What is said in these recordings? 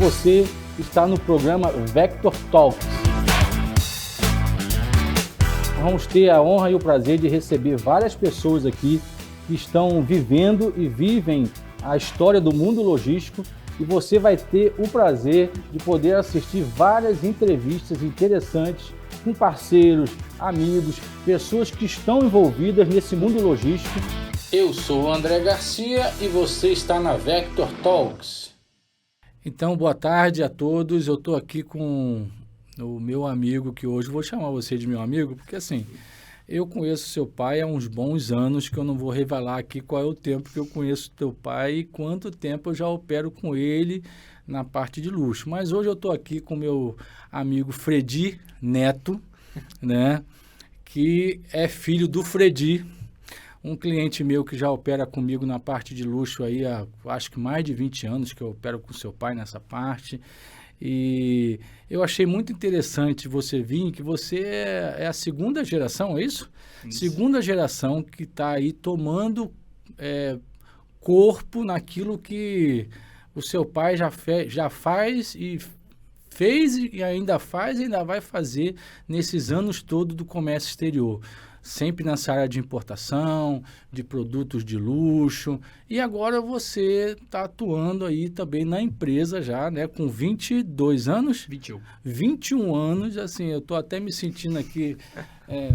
Você está no programa Vector Talks. Vamos ter a honra e o prazer de receber várias pessoas aqui que estão vivendo e vivem a história do mundo logístico, e você vai ter o prazer de poder assistir várias entrevistas interessantes com parceiros, amigos, pessoas que estão envolvidas nesse mundo logístico. Eu sou o André Garcia e você está na Vector Talks. Então, boa tarde a todos. Eu estou aqui com o meu amigo, que hoje vou chamar você de meu amigo, porque assim, eu conheço seu pai há uns bons anos, que eu não vou revelar aqui qual é o tempo que eu conheço teu pai e quanto tempo eu já opero com ele na parte de luxo. Mas hoje eu estou aqui com meu amigo Fredi Neto, né, que é filho do Fredi, um cliente meu que já opera comigo na parte de luxo aí há, acho que mais de 20 anos que eu opero com seu pai nessa parte. E eu achei muito interessante você vir, que você é a segunda geração, é isso? Segunda geração que está aí tomando corpo naquilo que o seu pai já faz e fez e ainda faz e ainda vai fazer nesses anos todos do comércio exterior. Sempre nessa área de importação, de produtos de luxo. E agora você está atuando aí também na empresa já, né? Com 22 anos? 21. 21 anos, assim, eu estou até me sentindo aqui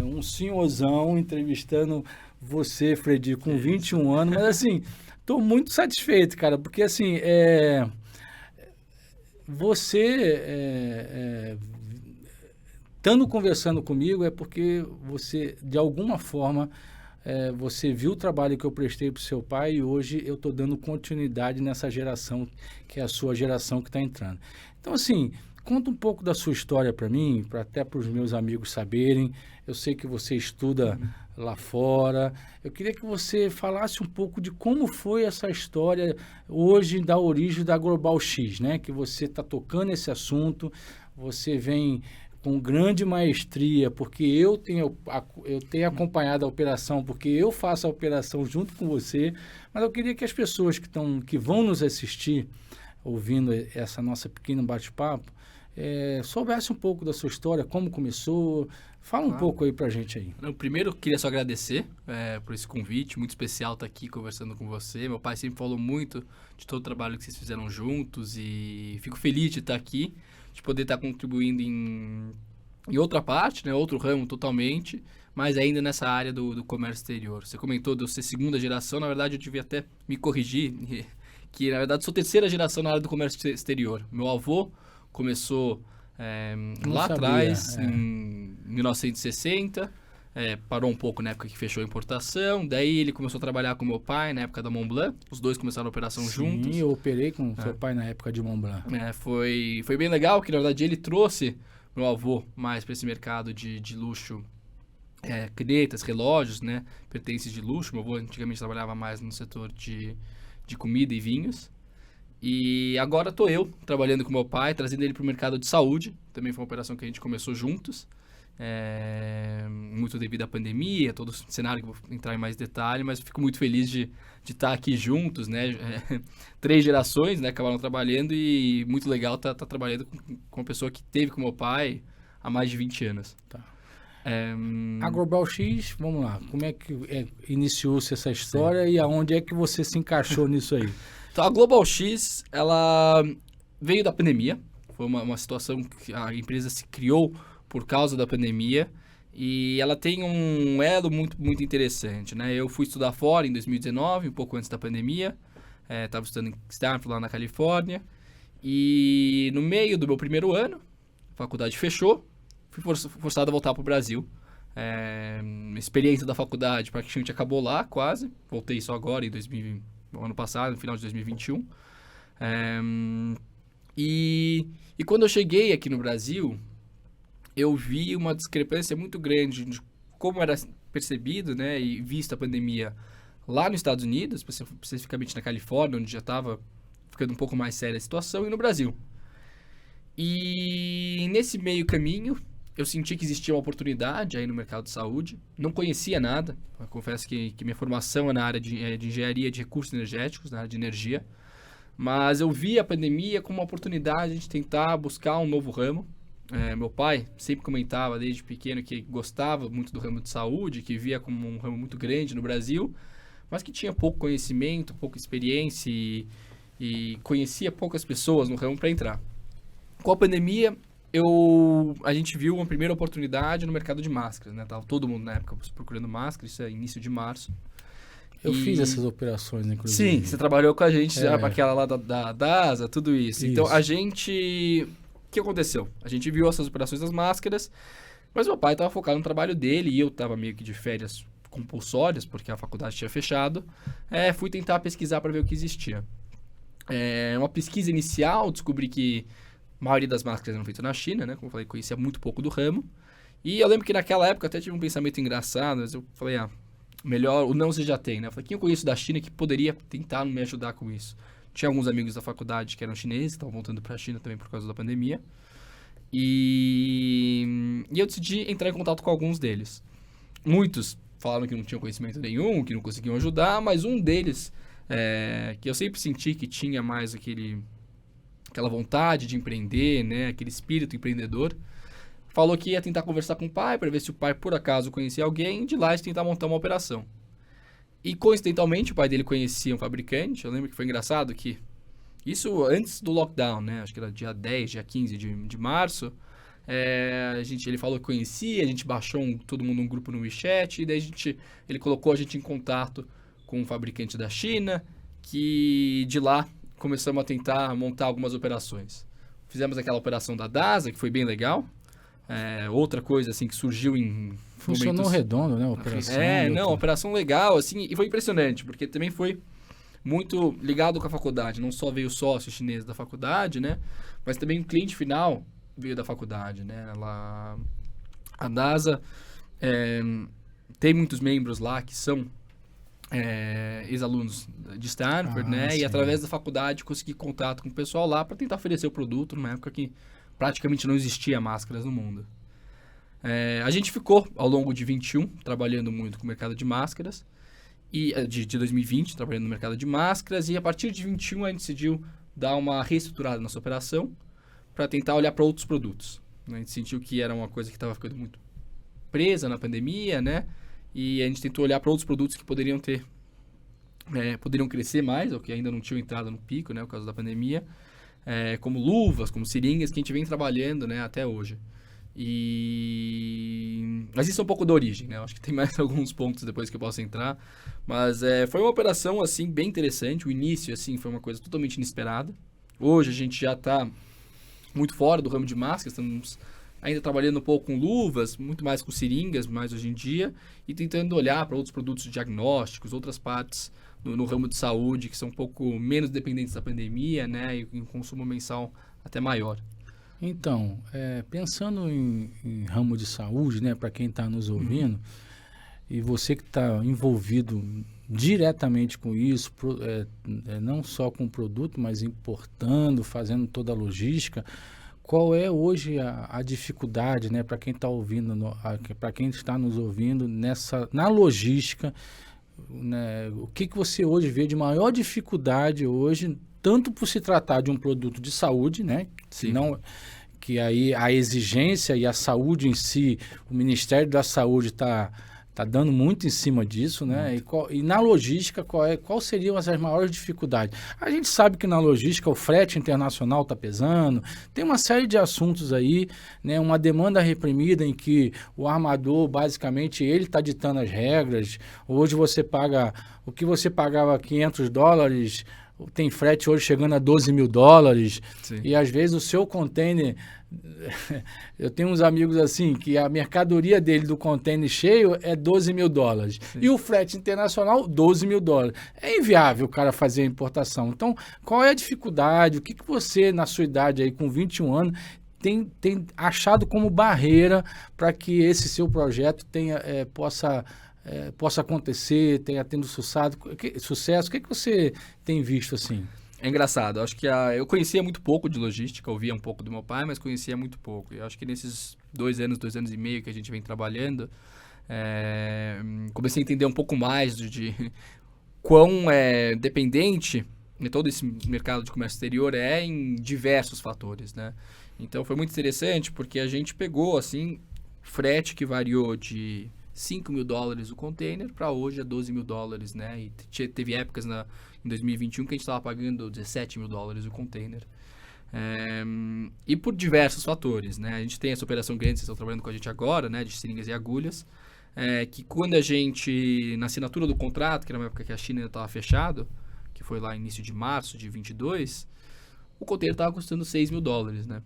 um senhorzão entrevistando você, Fredi, com 21 anos. Mas assim, estou muito satisfeito, cara, porque assim, você... estando conversando comigo é porque você, de alguma forma, você viu o trabalho que eu prestei para o seu pai e hoje eu estou dando continuidade nessa geração, que é a sua geração que está entrando. Então, assim, conta um pouco da sua história para mim, até para os meus amigos saberem. Eu sei que você estuda lá fora. Eu queria que você falasse um pouco de como foi essa história hoje da origem da Global X, né? Que você está tocando esse assunto, você vem com grande maestria, porque eu tenho acompanhado a operação, porque eu faço a operação junto com você, mas eu queria que as pessoas que vão nos assistir, ouvindo essa nossa pequena bate-papo, soubessem um pouco da sua história, como começou. Fala um pouco aí pra gente aí. Primeiro, eu queria só agradecer por esse convite, muito especial estar aqui conversando com você. Meu pai sempre falou muito de todo o trabalho que vocês fizeram juntos e fico feliz de estar aqui, de poder estar contribuindo em outra parte, né, outro ramo totalmente, mas ainda nessa área do comércio exterior. Você comentou de eu ser segunda geração, na verdade eu devia até me corrigir, que na verdade sou terceira geração na área do comércio exterior. Meu avô começou lá atrás, em 1960, parou um pouco na época que fechou a importação, daí ele começou a trabalhar com meu pai na época da Montblanc, os dois começaram a operação juntos. Sim, eu operei com seu pai na época de Montblanc. Foi bem legal, que na verdade ele trouxe meu avô mais para esse mercado de luxo, canetas, relógios, né, pertences de luxo. Meu avô antigamente trabalhava mais no setor de comida e vinhos. E agora estou eu trabalhando com meu pai, trazendo ele para o mercado de saúde. Também foi uma operação que a gente começou juntos. Muito devido à pandemia, todo o cenário que eu vou entrar em mais detalhe, mas fico muito feliz de estar aqui juntos, né? 3 gerações, né, acabaram trabalhando e muito legal estar trabalhando com uma pessoa que teve com meu pai há mais de 20 anos. Tá. A Global X, vamos lá, como é que iniciou-se essa história? Sim. E aonde é que você se encaixou nisso aí? Então, a Global X, ela veio da pandemia, foi uma situação que a empresa se criou por causa da pandemia, e ela tem um elo muito, muito interessante, né? Eu fui estudar fora em 2019, um pouco antes da pandemia, estava estudando em Stanford, lá na Califórnia, e no meio do meu primeiro ano, a faculdade fechou, fui forçado a voltar para o Brasil. A experiência da faculdade praticamente acabou lá, quase, voltei só agora, ano passado, no final de 2021. E quando eu cheguei aqui no Brasil, eu vi uma discrepância muito grande de como era percebido, né, e vista a pandemia lá nos Estados Unidos, especificamente na Califórnia, onde já estava ficando um pouco mais séria a situação, e no Brasil. E nesse meio caminho, eu senti que existia uma oportunidade aí no mercado de saúde. Não conhecia nada. Eu confesso que minha formação é na área de engenharia de recursos energéticos, na área de energia. Mas eu vi a pandemia como uma oportunidade de tentar buscar um novo ramo. Meu pai sempre comentava desde pequeno que gostava muito do ramo de saúde, que via como um ramo muito grande no Brasil, mas que tinha pouco conhecimento, pouca experiência e conhecia poucas pessoas no ramo para entrar. Com a pandemia, a gente viu uma primeira oportunidade no mercado de máscaras, né? Tava todo mundo na época procurando máscaras, isso é início de março. Eu fiz essas operações, inclusive. Sim, você trabalhou com a gente já para aquela lá da DASA, tudo isso. Então, o que aconteceu? A gente viu essas operações das máscaras, mas meu pai estava focado no trabalho dele e eu estava meio que de férias compulsórias, porque a faculdade tinha fechado. Fui tentar pesquisar para ver o que existia. Uma pesquisa inicial, descobri que a maioria das máscaras eram feitas na China, né? Como eu falei, conhecia muito pouco do ramo. E eu lembro que naquela época até tive um pensamento engraçado, mas eu falei, melhor, o não você já tem, né? Eu falei, quem eu conheço da China que poderia tentar me ajudar com isso? Tinha alguns amigos da faculdade que eram chineses, estavam voltando para a China também por causa da pandemia. E eu decidi entrar em contato com alguns deles. Muitos falaram que não tinham conhecimento nenhum, que não conseguiam ajudar, mas um deles, que eu sempre senti que tinha mais aquela vontade de empreender, né? Aquele espírito empreendedor, falou que ia tentar conversar com o pai para ver se o pai, por acaso, conhecia alguém, de lá tentar montar uma operação. E, coincidentalmente, o pai dele conhecia um fabricante. Eu lembro que foi engraçado que isso antes do lockdown, né? Acho que era dia 10, dia 15 de março. Ele falou que conhecia, a gente baixou todo mundo um grupo no WeChat, e daí ele colocou a gente em contato com um fabricante da China, que de lá começamos a tentar montar algumas operações. Fizemos aquela operação da DASA, que foi bem legal. Outra coisa assim que surgiu em Funcionou momentos... redondo, né? A operação. Uma operação legal, assim, e foi impressionante, porque também foi muito ligado com a faculdade. Não só veio sócio chinês da faculdade, né? Mas também o cliente final veio da faculdade, né? A DASA tem muitos membros lá que são ex-alunos de Stanford, né? Sim. E através da faculdade consegui contato com o pessoal lá para tentar oferecer o produto numa época que praticamente não existia máscaras no mundo. A gente ficou, ao longo de 21, trabalhando muito com o mercado de máscaras, e de 2020, trabalhando no mercado de máscaras, e a partir de 21 a gente decidiu dar uma reestruturada na nossa operação para tentar olhar para outros produtos. A gente sentiu que era uma coisa que estava ficando muito presa na pandemia, né? E a gente tentou olhar para outros produtos que poderiam crescer mais, ou que ainda não tinham entrado no pico, né, por causa da pandemia. Como luvas, como seringas, que a gente vem trabalhando, né, até hoje. Mas isso é um pouco da origem, né? Eu acho que tem mais alguns pontos depois que eu posso entrar. Mas foi uma operação, assim, bem interessante. O início, assim, foi uma coisa totalmente inesperada. Hoje a gente já está muito fora do ramo de máscaras, estamos ainda trabalhando um pouco com luvas, muito mais com seringas, mais hoje em dia, e tentando olhar para outros produtos diagnósticos, outras partes no ramo de saúde, que são um pouco menos dependentes da pandemia, né, e um consumo mensal até maior. Então, pensando em ramo de saúde, né, para quem está nos ouvindo, e você que está envolvido diretamente com isso, não só com o produto, mas importando, fazendo toda a logística, qual é hoje a dificuldade, né, para quem está ouvindo, para quem está nos ouvindo na logística, né, o que você hoje vê de maior dificuldade hoje, tanto por se tratar de um produto de saúde, né, que aí a exigência e a saúde em si, o Ministério da Saúde está dando muito em cima disso, né? E na logística, qual seriam as maiores dificuldades? A gente sabe que na logística o frete internacional está pesando, tem uma série de assuntos aí, né? Uma demanda reprimida em que o armador, basicamente, ele está ditando as regras. Hoje você paga, o que você pagava $500, tem frete hoje chegando a $12 mil. Sim. E às vezes o seu container... Eu tenho uns amigos assim, que a mercadoria dele do container cheio é $12 mil. Sim. E o frete internacional, $12 mil. É inviável o cara fazer a importação. Então, qual é a dificuldade? O que você, na sua idade aí, com 21 anos, tem achado como barreira para que esse seu projeto possa acontecer, tenha tendo sucesso? O que você tem visto assim? É engraçado, acho que eu conhecia muito pouco de logística, ouvia um pouco do meu pai, mas conhecia muito pouco. E acho que nesses 2 anos e meio que a gente vem trabalhando, comecei a entender um pouco mais de quão dependente e todo esse mercado de comércio exterior é em diversos fatores, né? Então foi muito interessante porque a gente pegou, assim, frete que variou de $5.000 o container para hoje é $12.000, né? E teve épocas em 2021 que a gente estava pagando $17.000 o container. E por diversos fatores, né? A gente tem essa operação grande, vocês estão trabalhando com a gente agora, né? De seringas e agulhas, que quando a gente, na assinatura do contrato, que era uma época que a China ainda estava fechado, que foi lá início de março de 22, o container estava custando $6.000, né?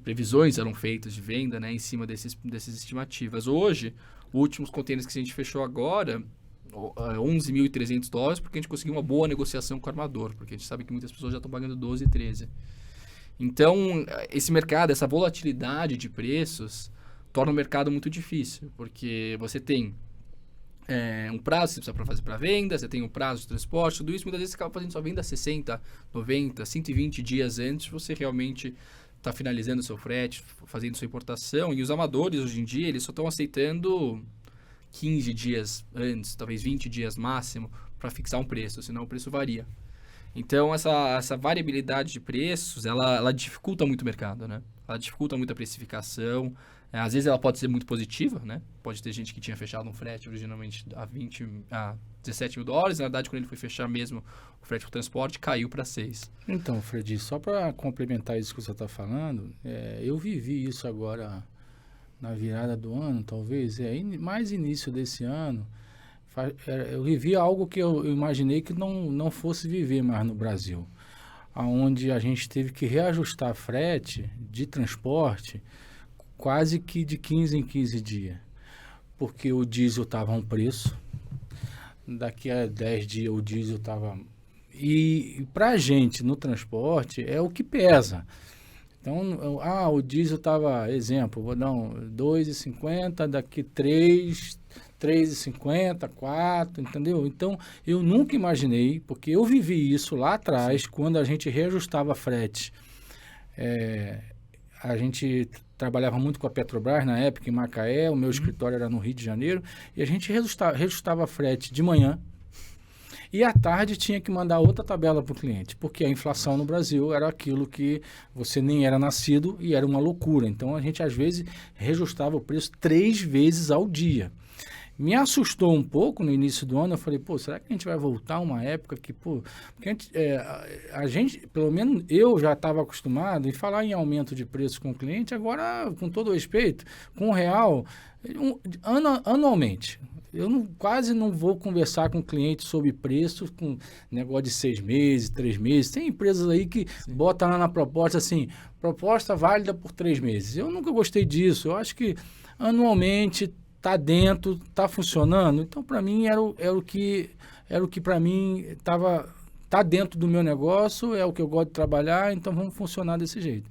Previsões eram feitas de venda, né, em cima dessas estimativas. Hoje, os últimos containers que a gente fechou agora, $11.300, porque a gente conseguiu uma boa negociação com o armador, porque a gente sabe que muitas pessoas já estão pagando 12, 13. Então, esse mercado, essa volatilidade de preços, torna o mercado muito difícil, porque você tem um prazo que você precisa fazer para venda, você tem um prazo de transporte, tudo isso, muitas vezes você acaba fazendo sua venda 60, 90, 120 dias antes, você realmente está finalizando o seu frete, fazendo sua importação, e os amadores, hoje em dia, eles só estão aceitando 15 dias antes, talvez 20 dias máximo, para fixar um preço, senão o preço varia. Então, essa variabilidade de preços, ela dificulta muito o mercado, né? Ela dificulta muito a precificação. Às vezes ela pode ser muito positiva, né? Pode ter gente que tinha fechado um frete originalmente a $17.000. Na verdade, quando ele foi fechar mesmo, o frete com transporte caiu para 6. Então, Fred, só para complementar isso que você está falando, eu vivi isso agora na virada do ano, talvez, mais início desse ano. Eu vivi algo que eu imaginei que não fosse viver mais no Brasil, onde a gente teve que reajustar frete de transporte quase que de 15 em 15 dias, porque o diesel estava a um preço, daqui a 10 dias o diesel estava... E para a gente no transporte é o que pesa. Então, o diesel estava, exemplo, vou dar R$2,50, daqui 3,50, 4, entendeu? Então, eu nunca imaginei, porque eu vivi isso lá atrás, sim, quando a gente reajustava frete. A gente trabalhava muito com a Petrobras na época, em Macaé, o meu escritório era no Rio de Janeiro, e a gente reajustava frete de manhã, e à tarde tinha que mandar outra tabela para o cliente, porque a inflação no Brasil era aquilo que você nem era nascido e era uma loucura. Então, a gente, às vezes, reajustava o preço 3 vezes ao dia. Me assustou um pouco no início do ano. Eu falei, será que a gente vai voltar a uma época que, porque a gente, pelo menos eu já estava acostumado em falar em aumento de preço com o cliente, agora, com todo respeito, com o real, anualmente. Eu quase não vou conversar com o cliente sobre preço, com negócio de 6 meses, 3 meses. Tem empresas aí que botam lá na proposta assim, proposta válida por 3 meses. Eu nunca gostei disso. Eu acho que anualmente está dentro, está funcionando. Então, para mim, era o que para mim tá dentro do meu negócio, é o que eu gosto de trabalhar, então vamos funcionar desse jeito.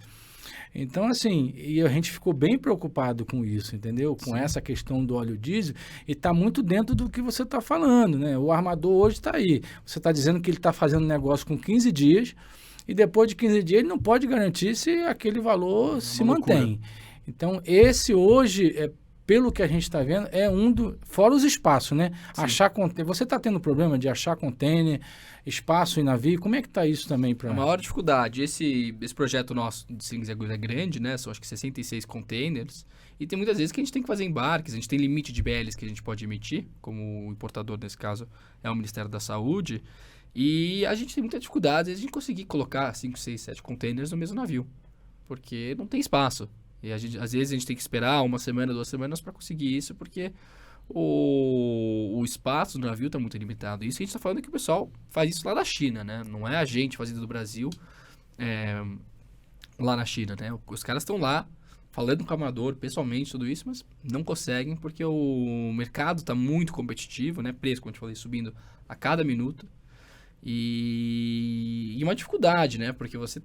Então, assim, e a gente ficou bem preocupado com isso, entendeu? Com Sim. essa questão do óleo diesel, e está muito dentro do que você está falando, né? O armador hoje está aí. Você está dizendo que ele está fazendo negócio com 15 dias, e depois de 15 dias ele não pode garantir se aquele valor se mantém. Loucura. Então, esse hoje, pelo que a gente está vendo, fora os espaços, né? Sim. Achar container. Você está tendo problema de achar container, espaço em navio? Como é que está isso também? A maior dificuldade, esse projeto nosso de seringas e agulhas é grande, né? São acho que 66 containers. E tem muitas vezes que a gente tem que fazer embarques, a gente tem limite de BLs que a gente pode emitir, como o importador, nesse caso, é o Ministério da Saúde. E a gente tem muita dificuldade, às vezes, de conseguir colocar 5, 6, 7 containers no mesmo navio, porque não tem espaço. E às vezes a gente tem que esperar 1 semana, 2 semanas para conseguir isso, porque o espaço do navio está muito limitado. Isso a gente está falando que o pessoal faz isso lá da China, né? Não é a gente fazendo do Brasil lá na China, né? Os caras estão lá falando com o armador, pessoalmente, tudo isso, mas não conseguem porque o mercado está muito competitivo, né? Preço, como eu te falei, subindo a cada minuto. E uma dificuldade, né? Porque você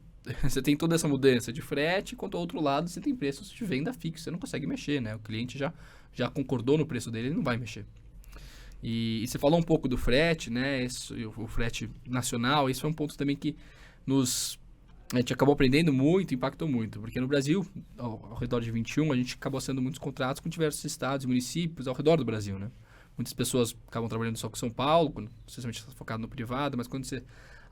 tem toda essa mudança de frete, enquanto ao outro lado você tem preços de venda fixo, você não consegue mexer, né? O cliente já concordou no preço dele, ele não vai mexer. E você falou um pouco do frete, né? O frete nacional, esse foi um ponto também que a gente acabou aprendendo muito, impactou muito, porque no Brasil, ao redor de 21, a gente acabou sendo muitos contratos com diversos estados e municípios ao redor do Brasil, né? Muitas pessoas acabam trabalhando só com São Paulo, especialmente focado no privado, mas quando você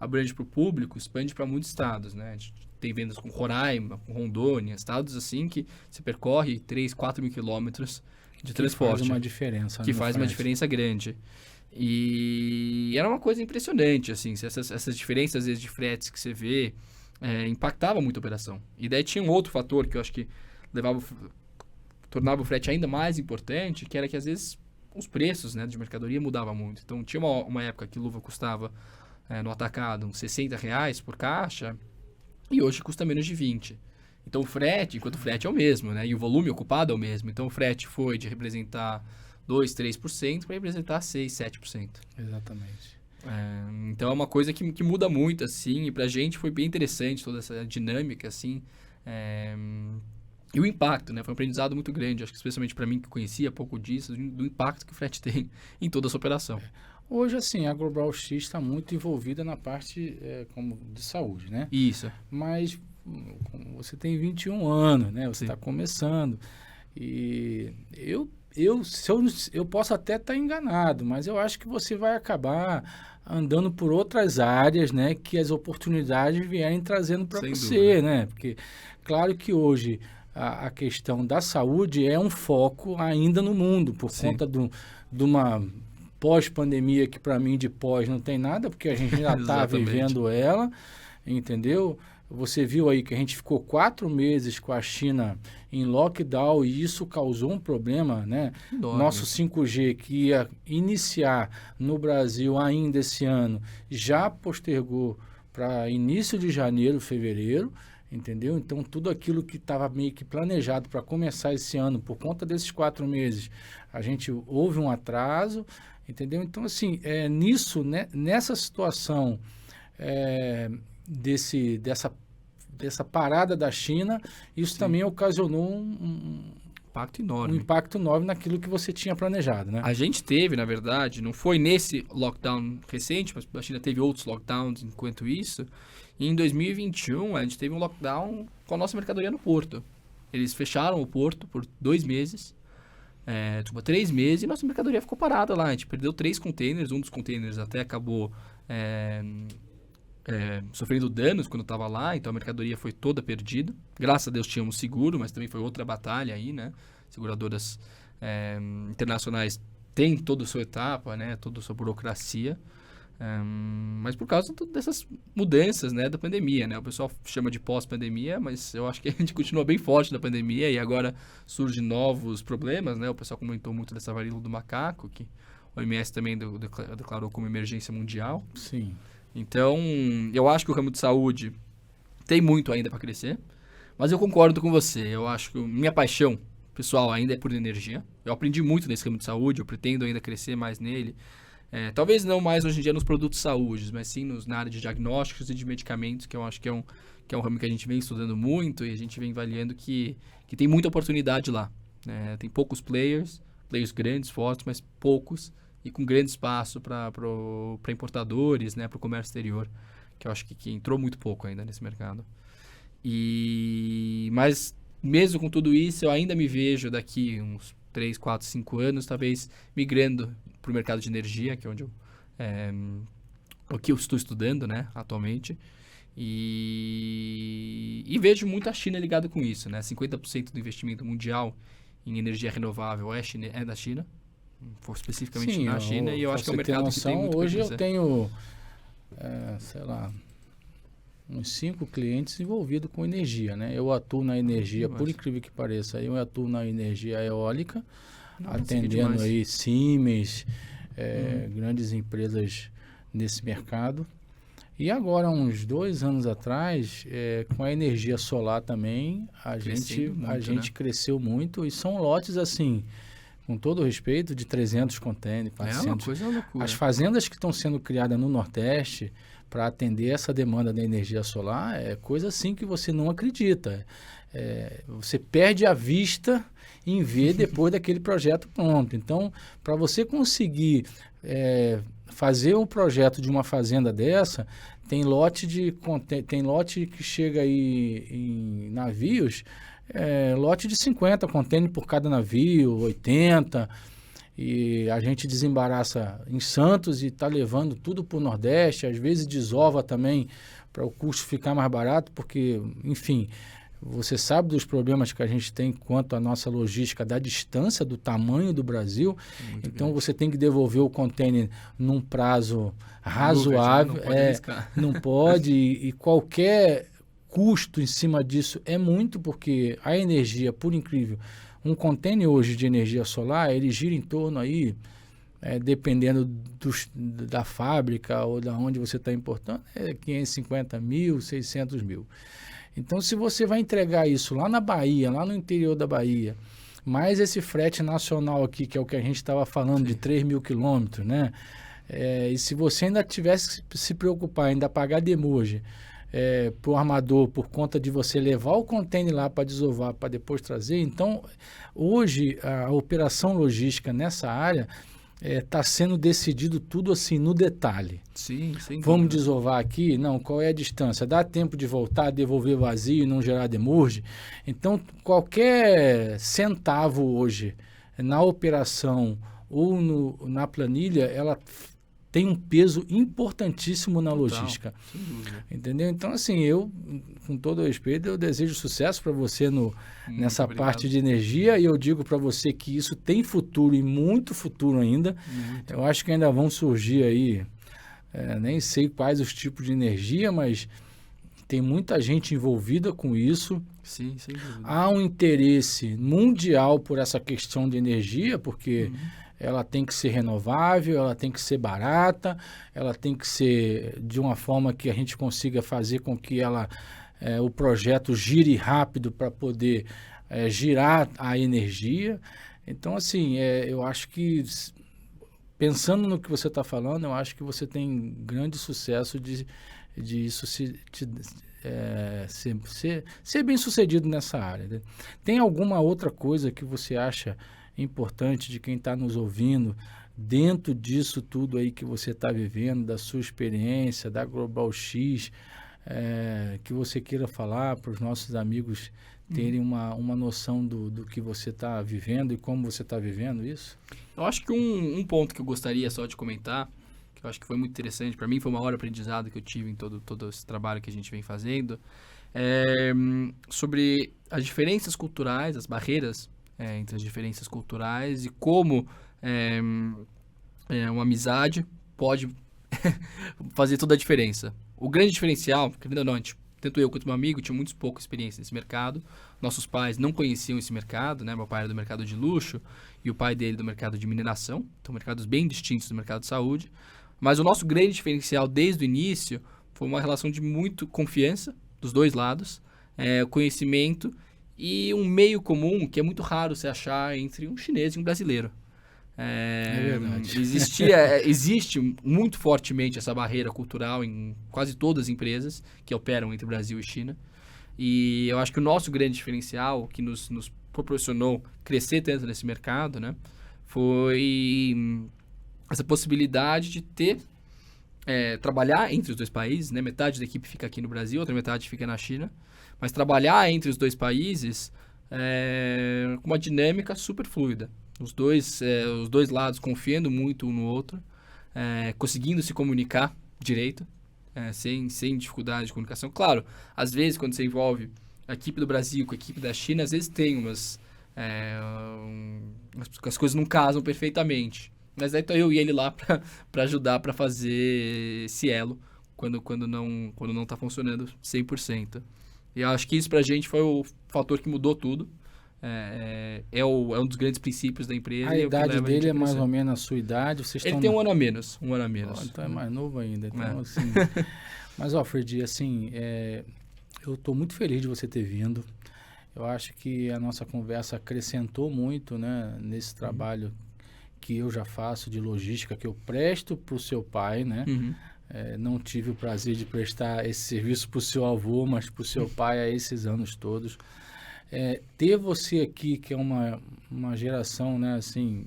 abrange para o público, expande para muitos estados, né? A gente tem vendas com Roraima, com Rondônia, estados assim que você percorre 3, 4 mil quilômetros de transporte. Que faz uma diferença. Que faz uma diferença grande. E era uma coisa impressionante, assim, essas diferenças, às vezes, de fretes que você vê, impactava muito a operação. E daí tinha um outro fator que eu acho que tornava o frete ainda mais importante, que era que, às vezes, os preços, né, de mercadoria mudavam muito. Então, tinha uma época que luva custava, no atacado, uns R$60 por caixa, e hoje custa menos de 20. Então, o frete, enquanto o frete é o mesmo, né, e o volume ocupado é o mesmo. Então, o frete foi de representar 2%, 3% para representar 6%, 7%. Exatamente. Então, é uma coisa que muda muito, assim, e pra gente foi bem interessante toda essa dinâmica, assim, e o impacto, né? Foi um aprendizado muito grande, acho que especialmente para mim que conhecia pouco disso, do impacto que o frete tem em toda essa operação. Hoje, assim, a Global X está muito envolvida na parte como de saúde, né? Isso. Mas você tem 21 anos, né? Você está começando. E eu posso até estar enganado, mas eu acho que você vai acabar andando por outras áreas, né? Que as oportunidades vierem trazendo para você, dúvida, né? Porque, claro que hoje a questão da saúde é um foco ainda no mundo, por conta de uma pós-pandemia que para mim de pós não tem nada, porque a gente já está vivendo ela, entendeu? Você viu aí que a gente ficou 4 meses com a China em lockdown e isso causou um problema, né? Nosso 5G que ia iniciar no Brasil ainda esse ano já postergou para início de janeiro, fevereiro, entendeu? Então, tudo aquilo que estava meio que planejado para começar esse ano, por conta desses 4 meses, a gente houve um atraso, entendeu? Então, assim, nisso, né, nessa situação dessa parada da China, isso também ocasionou um impacto enorme naquilo que você tinha planejado, né? A gente teve, na verdade, não foi nesse lockdown recente, mas a China teve outros lockdowns enquanto isso. E em 2021, a gente teve um lockdown com a nossa mercadoria no porto. Eles fecharam o porto por 2 meses, 3 meses, e nossa mercadoria ficou parada lá. A gente perdeu 3 containers, um dos containers até acabou sofrendo danos quando estava lá, então a mercadoria foi toda perdida. Graças a Deus tínhamos seguro, mas também foi outra batalha aí, né? Seguradoras internacionais têm toda a sua etapa, né? Toda a sua burocracia. Mas por causa dessas mudanças, né, da pandemia, né? O pessoal chama de pós-pandemia, mas eu acho que a gente continua bem forte na pandemia e agora surgem novos problemas, né? O pessoal comentou muito dessa varíola do macaco, que o OMS também declarou como emergência mundial. Sim. Então, eu acho que o ramo de saúde tem muito ainda para crescer, mas eu concordo com você. Eu acho que minha paixão pessoal ainda é por energia. Eu aprendi muito nesse ramo de saúde, eu pretendo ainda crescer mais nele. Talvez não mais hoje em dia nos produtos de saúde, mas sim na área de diagnósticos e de medicamentos, que eu acho que é um ramo que a gente vem estudando muito e a gente vem avaliando que tem muita oportunidade lá. Tem poucos players grandes, fortes, mas poucos, e com grande espaço para importadores, né, para o comércio exterior, que eu acho que entrou muito pouco ainda nesse mercado. Mas mesmo com tudo isso, eu ainda me vejo daqui uns 3, 4, 5 anos, talvez migrando para o mercado de energia, que é onde o que eu estou estudando, né, atualmente. E vejo muito a China ligada com isso, né? 50% do investimento mundial em energia renovável é da China, especificamente na China, e eu acho que é um mercado que tem muito hoje pra crescer. Eu tenho, uns 5 clientes envolvidos com energia, né? Eu atuo na energia, por incrível que pareça, eu atuo na energia eólica, atendendo aí Siemens, grandes empresas nesse mercado. E agora, uns 2 anos atrás, com a energia solar também, a gente cresceu muito, e são lotes assim, com todo o respeito, de 300 containers, 400. É uma coisa loucura. As fazendas que estão sendo criadas no Nordeste para atender essa demanda da energia solar é coisa assim que você não acredita. Você perde a vista em ver depois daquele projeto pronto. Então, para você conseguir fazer um projeto de uma fazenda dessa, tem lote que chega aí em navios, lote de 50 contêineres por cada navio, 80. e a gente desembaraça em Santos e está levando tudo para o Nordeste, às vezes desova também para o custo ficar mais barato, porque, enfim, você sabe dos problemas que a gente tem quanto à nossa logística, da distância, do tamanho do Brasil. Muito Então, grande. você tem que devolver o container num prazo razoável. Lucas, né? Não pode arriscar. Não pode, e qualquer custo em cima disso é muito, porque a energia, por incrível, um container hoje de energia solar, ele gira em torno aí, dependendo da fábrica ou da onde você está importando, 550 mil, 600 mil. Então, se você vai entregar isso lá na Bahia, lá no interior da Bahia, mais esse frete nacional aqui, que é o que a gente estava falando, de 3 mil quilômetros, né? E se você ainda tivesse que se preocupar, ainda pagar demurge para o armador por conta de você levar o container lá para desovar, para depois trazer, então, hoje, a operação logística nessa área está sendo decidido tudo assim, no detalhe. Sim, sem Vamos dúvida. desovar aqui? Não, qual é a distância? Dá tempo de voltar, devolver vazio e não gerar demurge? Então, qualquer centavo hoje na operação ou na planilha, ela tem um peso importantíssimo na Total, logística. sem dúvida. Entendeu? Então, assim, eu, com todo respeito, eu desejo sucesso para você nessa obrigado. parte de energia, e eu digo para você que isso tem futuro, e muito futuro ainda. Muito. Eu acho que ainda vão surgir aí, nem sei quais os tipos de energia, mas tem muita gente envolvida com isso. Sim, sem dúvida. Há um interesse mundial por essa questão de energia, porque ela tem que ser renovável, ela tem que ser barata, ela tem que ser de uma forma que a gente consiga fazer com que o projeto gire rápido para poder girar a energia. Então, assim, eu acho que, pensando no que você está falando, eu acho que você tem grande sucesso de isso ser bem sucedido nessa área, né? Tem alguma outra coisa que você acha importante de quem está nos ouvindo, dentro disso tudo aí que você está vivendo, da sua experiência, da Global X, que você queira falar para os nossos amigos terem uma noção do que você está vivendo e como você está vivendo isso? Eu acho que um ponto que eu gostaria só de comentar, que eu acho que foi muito interessante, para mim foi uma hora de aprendizado que eu tive em todo esse trabalho que a gente vem fazendo, sobre as diferenças culturais, as barreiras entre as diferenças culturais e como uma amizade pode fazer toda a diferença. O grande diferencial, querendo ou não, tanto eu quanto meu amigo tinha muito pouca experiência nesse mercado. Nossos pais não conheciam esse mercado, né? Meu pai era do mercado de luxo e o pai dele do mercado de mineração. Então, mercados bem distintos do mercado de saúde. Mas o nosso grande diferencial desde o início foi uma relação de muita confiança dos dois lados, conhecimento e um meio comum que é muito raro se achar entre um chinês e um brasileiro. É verdade. Existe muito fortemente essa barreira cultural em quase todas as empresas que operam entre Brasil e China. E eu acho que o nosso grande diferencial, que nos proporcionou crescer tanto nesse mercado, né, foi essa possibilidade de trabalhar entre os dois países, né? Metade da equipe fica aqui no Brasil, outra metade fica na China. Mas trabalhar entre os dois países com uma dinâmica super fluida. Os dois lados confiando muito um no outro, conseguindo se comunicar direito, sem dificuldade de comunicação. Claro, às vezes quando você envolve a equipe do Brasil com a equipe da China, às vezes tem as coisas não casam perfeitamente. Mas aí tô eu e ele lá para ajudar, para fazer esse elo quando não tá funcionando 100%. E eu acho que isso pra gente foi o fator que mudou tudo. É um dos grandes princípios da empresa. A idade dele é mais ou menos a sua idade? Ele tem um ano a menos. Então é mais novo ainda. Então, assim, mas, Fred, assim, eu estou muito feliz de você ter vindo. Eu acho que a nossa conversa acrescentou muito, né, nesse trabalho que eu já faço de logística, que eu presto para o seu pai, né? Não tive o prazer de prestar esse serviço para o seu avô, mas para o seu pai há esses anos todos. Ter você aqui, que é uma geração, né, assim,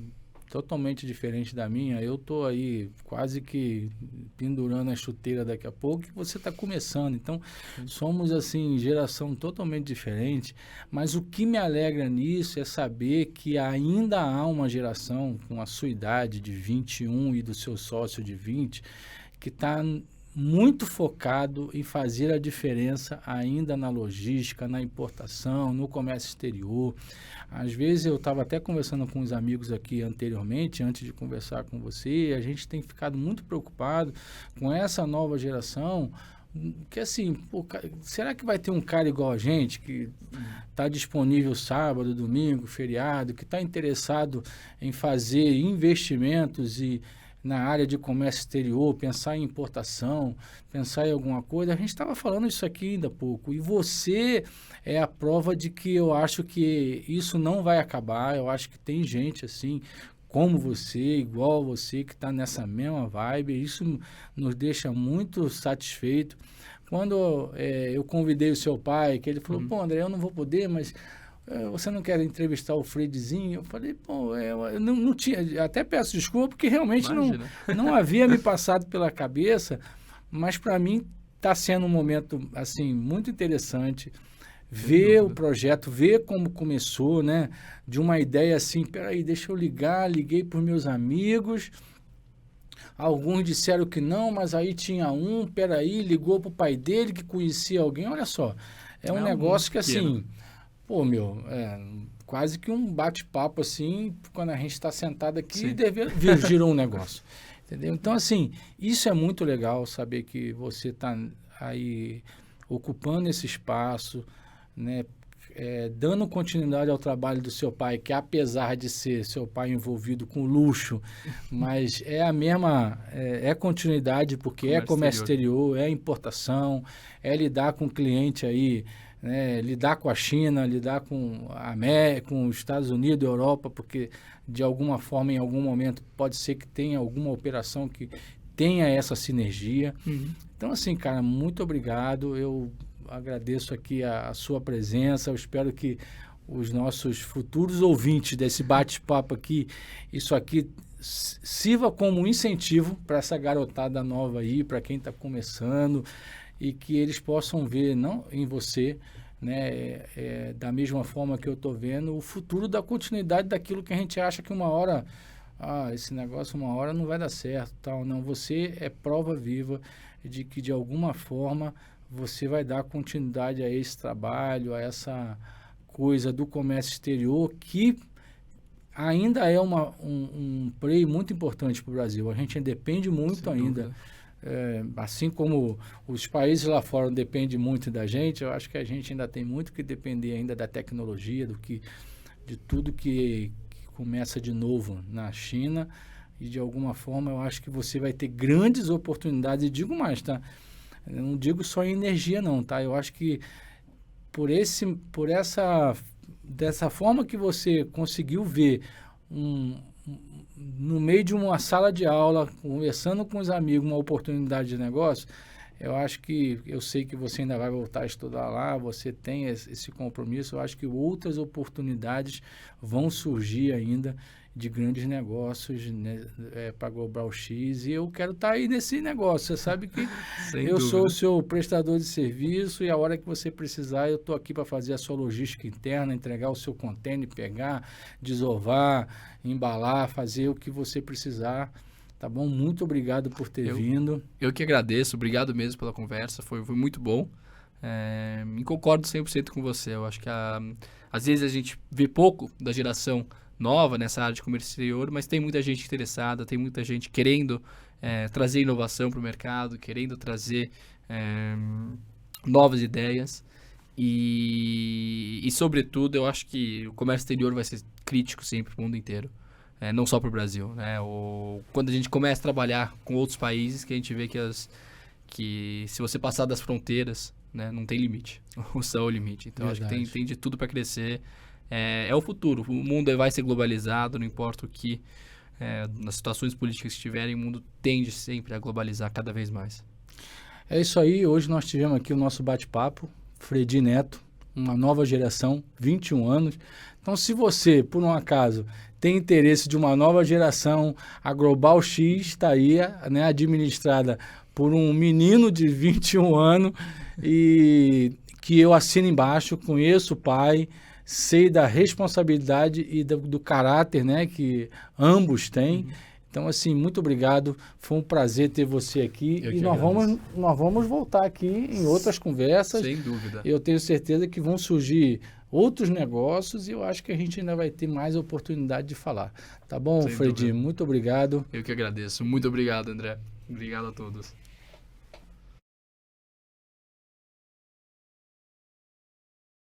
totalmente diferente da minha. Eu tô aí quase que pendurando a chuteira daqui a pouco e você está começando. Então, somos assim, geração totalmente diferente, mas o que me alegra nisso é saber que ainda há uma geração com a sua idade de 21 e do seu sócio de 20 que está muito focado em fazer a diferença ainda na logística, na importação, no comércio exterior. Às vezes eu estava até conversando com uns amigos aqui anteriormente, antes de conversar com você, e a gente tem ficado muito preocupado com essa nova geração, que assim, pô, será que vai ter um cara igual a gente, que está disponível sábado, domingo, feriado, que está interessado em fazer investimentos na área de comércio exterior, pensar em importação, pensar em alguma coisa? A gente estava falando isso aqui ainda há pouco. E você é a prova de que eu acho que isso não vai acabar. Eu acho que tem gente assim, como você, igual você, que está nessa mesma vibe. Isso nos deixa muito satisfeito. Quando eu convidei o seu pai, que ele falou, pô, André, eu não vou poder, mas... você não quer entrevistar o Fredzinho? Eu falei, pô, eu não tinha, até peço desculpa, porque realmente não havia me passado pela cabeça, mas para mim está sendo um momento, assim, muito interessante, ver o projeto, ver como começou, né, de uma ideia assim, peraí, deixa eu liguei para os meus amigos, alguns disseram que não, mas aí tinha peraí, ligou para o pai dele que conhecia alguém, olha só, é um negócio que assim... Pô, quase que um bate-papo assim, quando a gente está sentado aqui e girou um negócio, entendeu? Então, assim, isso é muito legal, saber que você está aí ocupando esse espaço, né, dando continuidade ao trabalho do seu pai, que apesar de ser seu pai envolvido com luxo, mas é a mesma, é continuidade, porque é comércio exterior, é importação, é lidar com o cliente aí, né, lidar com a China, lidar com com os Estados Unidos, Europa, porque de alguma forma, em algum momento, pode ser que tenha alguma operação que tenha essa sinergia. Então, assim, cara, muito obrigado. Eu agradeço aqui a sua presença. Eu espero que os nossos futuros ouvintes desse bate-papo aqui, isso aqui sirva como incentivo para essa garotada nova aí, para quem está começando, e que eles possam ver, não em você, né, da mesma forma que eu estou vendo, o futuro da continuidade daquilo que a gente acha que uma hora, esse negócio uma hora não vai dar certo, tal. Não, você é prova viva de que de alguma forma você vai dar continuidade a esse trabalho, a essa coisa do comércio exterior, que ainda é um play muito importante para o Brasil. A gente depende muito ainda. Assim como os países lá fora dependem muito da gente, eu acho que a gente ainda tem muito que depender ainda da tecnologia, de tudo que começa de novo na China, e de alguma forma eu acho que você vai ter grandes oportunidades, e digo mais, tá? Eu não digo só em energia não, tá? Eu acho que dessa forma que você conseguiu ver no meio de uma sala de aula, conversando com os amigos, uma oportunidade de negócio, eu sei que você ainda vai voltar a estudar lá, você tem esse compromisso, eu acho que outras oportunidades vão surgir ainda de grandes negócios, né, para Global X, e eu quero estar aí nesse negócio. Você sabe que eu sou o seu prestador de serviço, e a hora que você precisar, eu estou aqui para fazer a sua logística interna, entregar o seu container, pegar, desovar, embalar, fazer o que você precisar. Tá bom? Muito obrigado por ter vindo. Eu que agradeço, obrigado mesmo pela conversa, foi muito bom. E concordo 100% com você. Eu acho que às vezes a gente vê pouco da geração nova nessa área de comércio exterior, mas tem muita gente interessada, tem muita gente querendo trazer inovação para o mercado, querendo trazer novas ideias. E, sobretudo, eu acho que o comércio exterior vai ser crítico sempre para o mundo inteiro. Não só para o Brasil, né? Quando a gente começa a trabalhar com outros países, que a gente vê que se você passar das fronteiras, né, não tem limite. O céu é o limite. Então, acho que tem de tudo para crescer. É o futuro. O mundo vai ser globalizado, não importa o que. Nas situações políticas que estiverem, o mundo tende sempre a globalizar cada vez mais. É isso aí. Hoje nós tivemos aqui o nosso bate-papo. Fredi Neto, uma nova geração, 21 anos. Então, se você, por um acaso, tem interesse de uma nova geração, a Global X está aí, né, administrada por um menino de 21 anos e que eu assino embaixo, conheço o pai, sei da responsabilidade e do caráter, né, que ambos têm. Então, assim, muito obrigado. Foi um prazer ter você aqui. E nós vamos voltar aqui em outras conversas. Sem dúvida. Eu tenho certeza que vão surgir outros negócios e eu acho que a gente ainda vai ter mais oportunidade de falar. Tá bom, Fredi? Muito obrigado. Eu que agradeço. Muito obrigado, André. Obrigado a todos.